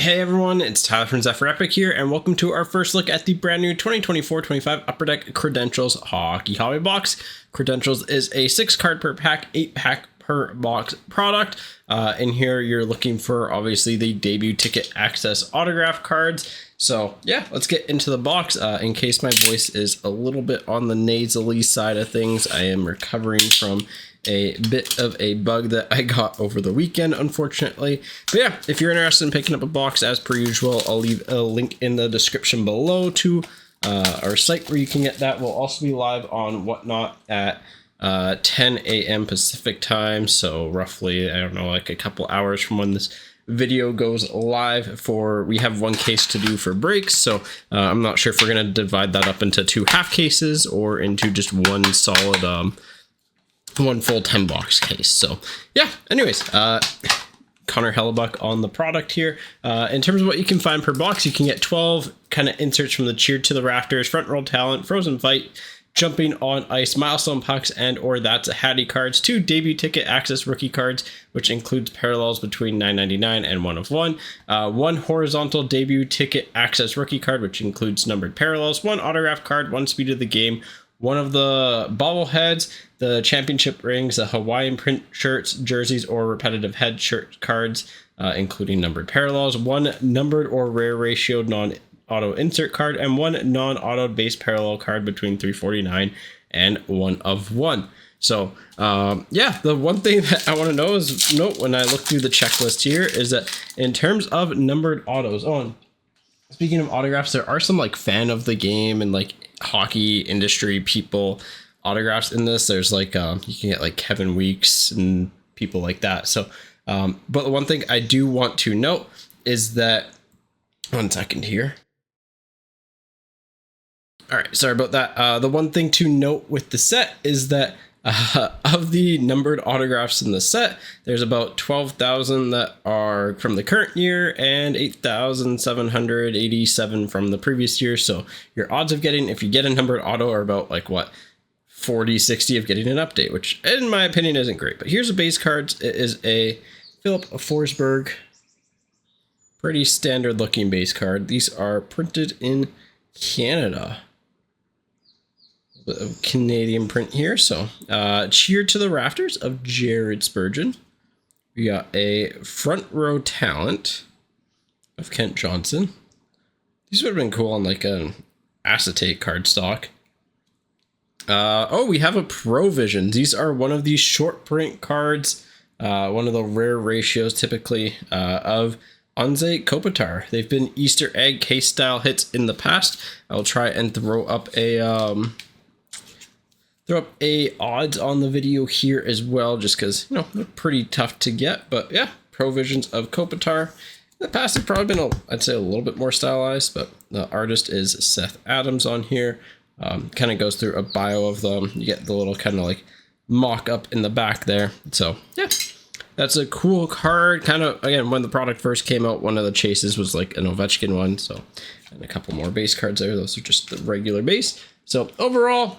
Hey everyone, it's Tyler from Zephyr Epic here, and welcome to our first look at the brand new 2024-25 Upper Deck Credentials Hockey Hobby Box. Credentials is a 6-card per pack, 8-pack per box product. In here, you're looking for obviously the debut ticket access autograph cards. So yeah, let's get into the box. In case my voice is a little bit on the nasally side of things, I am recovering from a bit of a bug that I got over the weekend, unfortunately. But yeah, if you're interested in picking up a box, as per usual, I'll leave a link in the description below to our site where you can get that. We'll also be live on Whatnot at 10 a.m. Pacific time, so roughly, I don't know, like a couple hours from when this video goes live. We have one case to do for breaks, so I'm not sure if we're going to divide that up into 2 half cases or into just one solid one full 10 box case. So yeah, anyways, Connor Hellebuck on the product here. In terms of what you can find per box, you can get 12 kind of inserts from the Cheered to the Rafters, Front Row Talent, Frozen Fight, Jumping on Ice, Milestone Pucks, and or That's a Hattie cards, 2 debut ticket access rookie cards, which includes parallels between $9.99 and 1 of 1, 1 horizontal debut ticket access rookie card, which includes numbered parallels, 1 autograph card, 1 speed of the game, 1 of the bobbleheads, the championship rings, the Hawaiian print shirts, jerseys, or repetitive head shirt cards, including numbered parallels, 1 numbered or rare ratioed non-auto insert card, and 1 non-auto base parallel card between $3.49 and 1 of 1. So yeah, the one thing that I want to note when I look through the checklist here is that in terms of numbered autos, speaking of autographs, there are some like fan of the game and like hockey industry people autographs in this. There's like you can get like Kevin Weeks and people like that. So but the one thing I do want to note is that, one second here. All right, sorry about that. The one thing to note with the set is that of the numbered autographs in the set, there's about 12,000 that are from the current year and 8,787 from the previous year. So your odds of getting, if you get a numbered auto, are about like what, 40-60 of getting an update, which in my opinion isn't great. But here's a base cards. It is a Philip Forsberg, pretty standard looking base card. These are printed in Canada. Of Canadian print here. So Cheered to the Rafters of Jared Spurgeon. We got a Front Row Talent of Kent Johnson. These would have been cool on like an acetate cardstock. We have a Provision. These are one of these short print cards, one of the rare ratios typically of Anze Kopitar. They've been Easter egg case style hits in the past. I'll try and throw up a odds on the video here as well, just because, you know, they're pretty tough to get. But yeah, Provisions of Kopitar. In the past, have probably been, I'd say, a little bit more stylized, but the artist is Seth Adams on here. Kind of goes through a bio of them. You get the little kind of like mock-up in the back there. So yeah, that's a cool card. Kind of, again, when the product first came out, one of the chases was like an Ovechkin one. So, and a couple more base cards there. Those are just the regular base. So overall,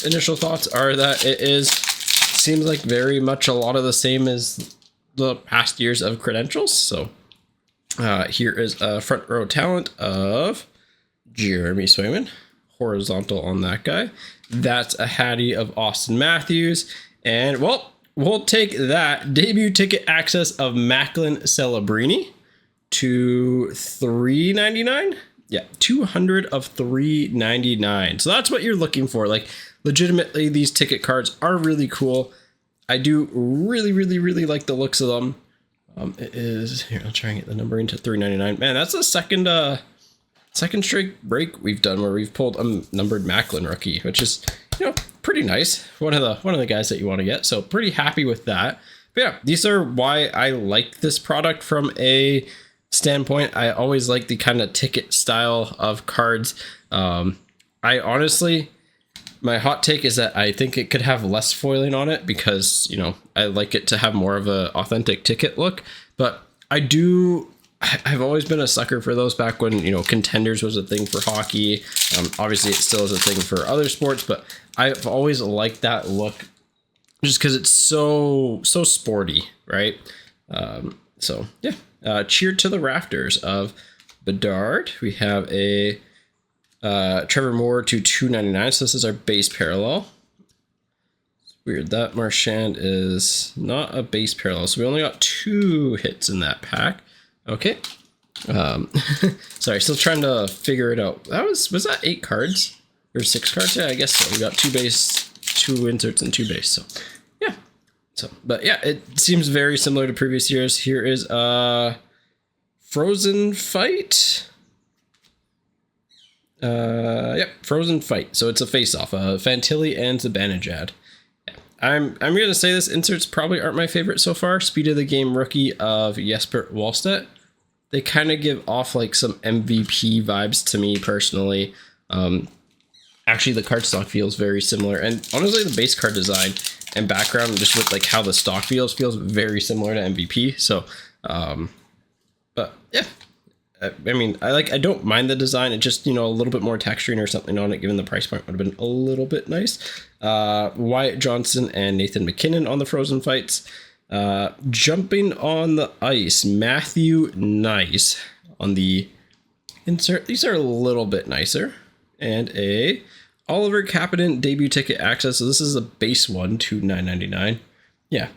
initial thoughts are that seems like very much a lot of the same as the past years of Credentials. So here is a Front Row Talent of Jeremy Swayman, horizontal on that guy. That's a Hattie of Austin Matthews. And well, we'll take that debut ticket access of Macklin Celebrini to $3.99. Yeah, 200 of $3.99. So that's what you're looking for. Like, legitimately, these ticket cards are really cool. I do really, really, really like the looks of them. It is, here, I'll try and get the number into $3.99. Man, that's the second straight break we've done where we've pulled a numbered Macklin rookie, which is, you know, pretty nice. One of the guys that you want to get. So pretty happy with that. But yeah, these are why I like this product from a standpoint. I always like the kind of ticket style of cards. I honestly, my hot take is that I think it could have less foiling on it because, you know, I like it to have more of a authentic ticket look. But I've always been a sucker for those back when, you know, Contenders was a thing for hockey. Obviously, it still is a thing for other sports, but I've always liked that look just because it's so sporty, right? So yeah, Cheer to the Rafters of Bedard. We have a Trevor Moore to 299. So this is our base parallel. It's weird that Marchand is not a base parallel. So we only got 2 hits in that pack. Okay. Sorry, still trying to figure it out. Was that 8 cards or 6 cards? Yeah, I guess so. We got 2 base, 2 inserts, and 2 base. So yeah. So, but yeah, it seems very similar to previous years. Here is Frozen Fight. Yep, Frozen Fight. So it's a face-off. Fantilli and Zibanejad. Yeah. I'm gonna say this inserts probably aren't my favorite so far. Speed of the game rookie of Jesper Wallstedt. They kind of give off like some MVP vibes to me personally. Actually, the card stock feels very similar, and honestly, the base card design and background, just with like how the stock feels very similar to MVP. So, but yeah. I mean, I don't mind the design. It just, a little bit more texturing or something on it, given the price point, would have been a little bit nice. Wyatt Johnson and Nathan McKinnon on the Frozen Fights. Jumping on the ice, Matthew Nice on the insert. These are a little bit nicer. And a Oliver Kapanen debut ticket access. So this is a base one to $9.99. Yeah.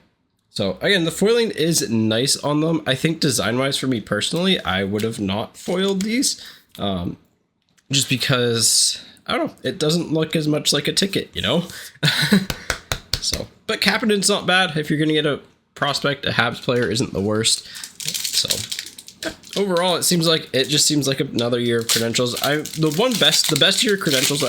So again, the foiling is nice on them. I think design-wise for me personally, I would have not foiled these. Just because, I don't know, it doesn't look as much like a ticket, So, but Kapanen's not bad. If you're going to get a prospect, a Habs player isn't the worst. So, yeah, overall, it seems like another year of credentials. The best year of credentials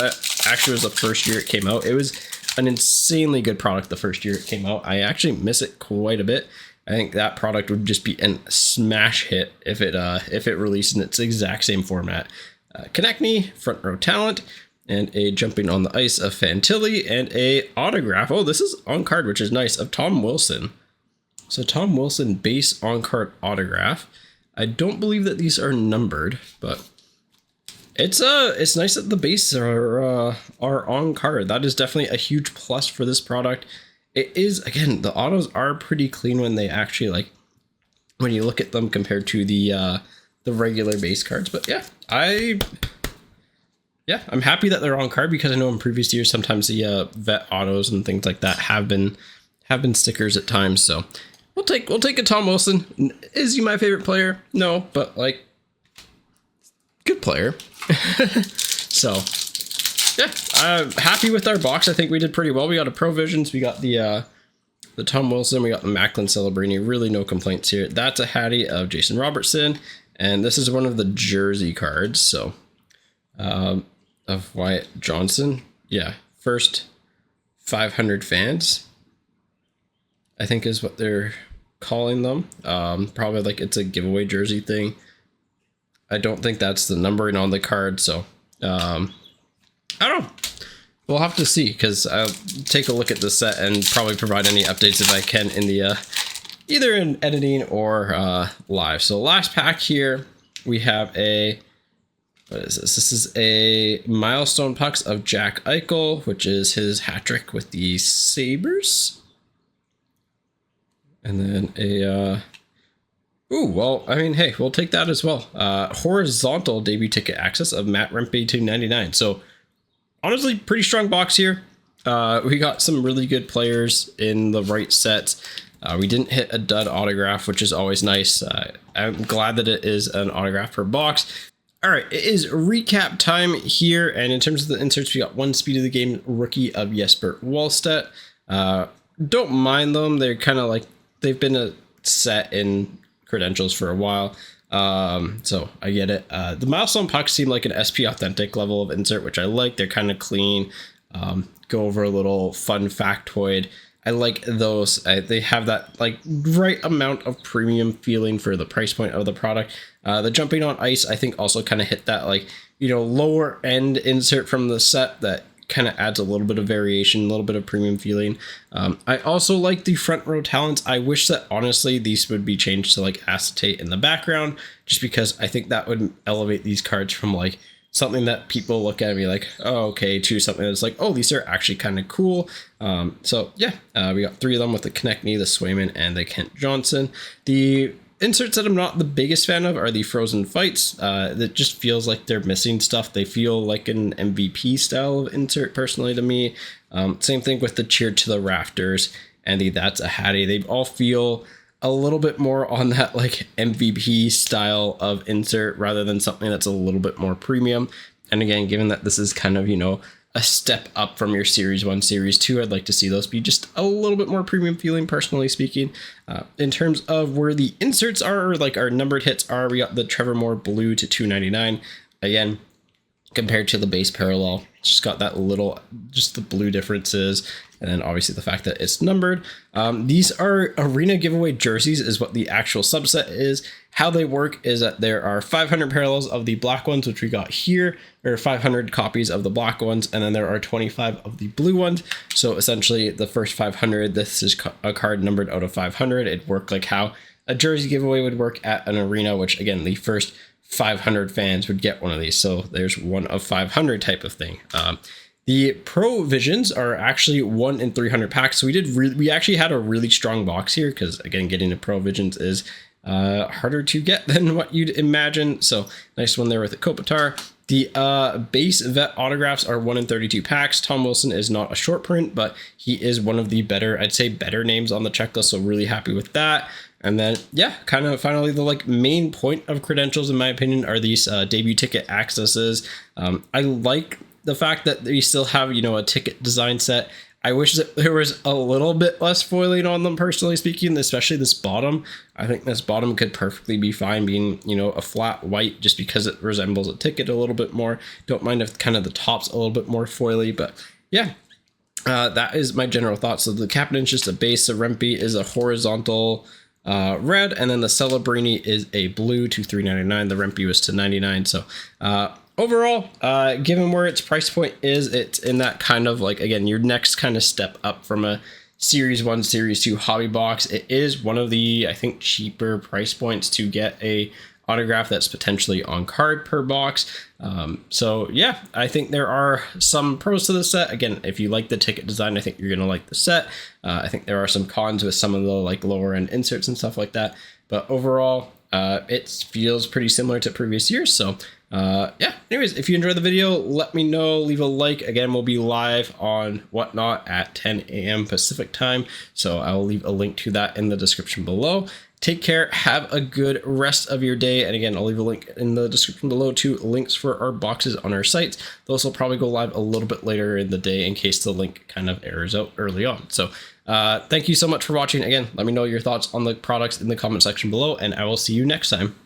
actually was the first year it came out. It was an insanely good product the first year it came out. I actually miss it quite a bit. I think that product would just be a smash hit if it released in its exact same format. Konechny, front row talent, and a jumping on the ice of Fantilli, and a autograph. Oh, this is on card, which is nice, of Tom Wilson. So Tom Wilson base on card autograph. I don't believe that these are numbered, but it's nice that the bases are on card. That is definitely a huge plus for this product. It is, again, the autos are pretty clean when they actually when you look at them compared to the regular base cards. But yeah, I'm happy that they're on card, because I know in previous years sometimes the vet autos and things like that have been stickers at times. So we'll take a Tom Wilson. Is he my favorite player? No, but good player. So yeah, I'm happy with our box. I think we did pretty well. We got a Provisions, we got the Tom Wilson, we got the Macklin Celebrini. Really no complaints here. That's a Hattie of Jason Robertson, and this is one of the jersey cards. So of Wyatt Johnson. Yeah, first 500 fans, I think is what they're calling them. Probably it's a giveaway jersey thing. I don't think that's the numbering on the card, so I don't know. We'll have to see, because I'll take a look at the set and probably provide any updates if I can in the either in editing or live. So last pack here, we have a, what is this? This is a Milestone Pucks of Jack Eichel, which is his hat trick with the Sabres. And then a ooh, well, I mean, hey, we'll take that as well. Horizontal debut ticket access of Matt Rempe to 99. So honestly, pretty strong box here. We got some really good players in the right sets. We didn't hit a dud autograph, which is always nice. I'm glad that it is an autograph per box. All right, it is recap time here. And in terms of the inserts, we got one speed of the game rookie of Jesper Wallstedt. Don't mind them. They're kind of they've been a set in credentials for a while, so I get it. The Milestone Pucks seem like an SP Authentic level of insert, which I like. They're kind of clean. Go over a little fun factoid. I like those. They have that right amount of premium feeling for the price point of the product. The jumping on ice, I think, also kind of hit that lower end insert from the set that kind of adds a little bit of variation, a little bit of premium feeling. I also like the front row talents. I wish that honestly these would be changed to acetate in the background, just because I think that would elevate these cards from something that people look at and be like, oh, okay, to something that's oh, these are actually kind of cool. So yeah, we got 3 of them with the Konechny, the Swayman, and the Kent Johnson. The inserts that I'm not the biggest fan of are the Frozen Fights. That just feels like they're missing stuff. They feel like an MVP style of insert personally to me. Same thing with the Cheer to the Rafters and the That's a Hattie. They all feel a little bit more on that like MVP style of insert rather than something that's a little bit more premium. And again, given that this is kind of, you know, a step up from your Series 1, Series 2, I'd like to see those be just a little bit more premium feeling, personally speaking. In terms of where the inserts are, or like our numbered hits are, we got the Trevor Moore Blue to 299. Again, compared to the base parallel, just got that little, just the blue differences. And then obviously the fact that it's numbered. These are arena giveaway jerseys is what the actual subset is. How they work is that there are 500 parallels of the black ones, which we got here, or 500 copies of the black ones, and then there are 25 of the blue ones. So essentially the first 500, this is a card numbered out of 500. It'd work like how a jersey giveaway would work at an arena, which again, the first 500 fans would get one of these. So there's 1 of 500 type of thing. The Pro Visions are actually 1 in 300 packs. So we actually had a really strong box here because again, getting the Pro Visions is harder to get than what you'd imagine. So nice one there with the Kopitar. The base vet autographs are 1 in 32 packs. Tom Wilson is not a short print, but he is one of the better, I'd say better names on the checklist. So really happy with that. And then, yeah, kind of finally the like main point of credentials, in my opinion, are these debut ticket accesses. I like the fact that we still have, you know, a ticket design set. I wish that there was a little bit less foiling on them, personally speaking, especially this bottom. I think this bottom could perfectly be fine being, you know, a flat white just because it resembles a ticket a little bit more. Don't mind if kind of the top's a little bit more foily, but yeah, that is my general thoughts. So the Captain is just a base. The Rempe is a horizontal red, and then the Celebrini is a blue to 399. The Rempe was to 99. So overall, given where its price point is, it's in that kind of like, again, your next kind of step up from a Series 1, Series 2 hobby box. It is one of the, I think, cheaper price points to get a autograph that's potentially on card per box. So yeah, I think there are some pros to the set. Again, if you like the ticket design, I think you're gonna like the set. I think there are some cons with some of the like lower end inserts and stuff like that, but overall it feels pretty similar to previous years. So yeah, anyways, if you enjoyed the video, let me know, leave a like. Again, we'll be live on Whatnot at 10 a.m. Pacific time, so I will leave a link to that in the description below. Take care, have a good rest of your day, and again, I'll leave a link in the description below to links for our boxes on our sites. Those will probably go live a little bit later in the day in case the link kind of errors out early on. So thank you so much for watching. Again, let me know your thoughts on the products in the comment section below, and I will see you next time.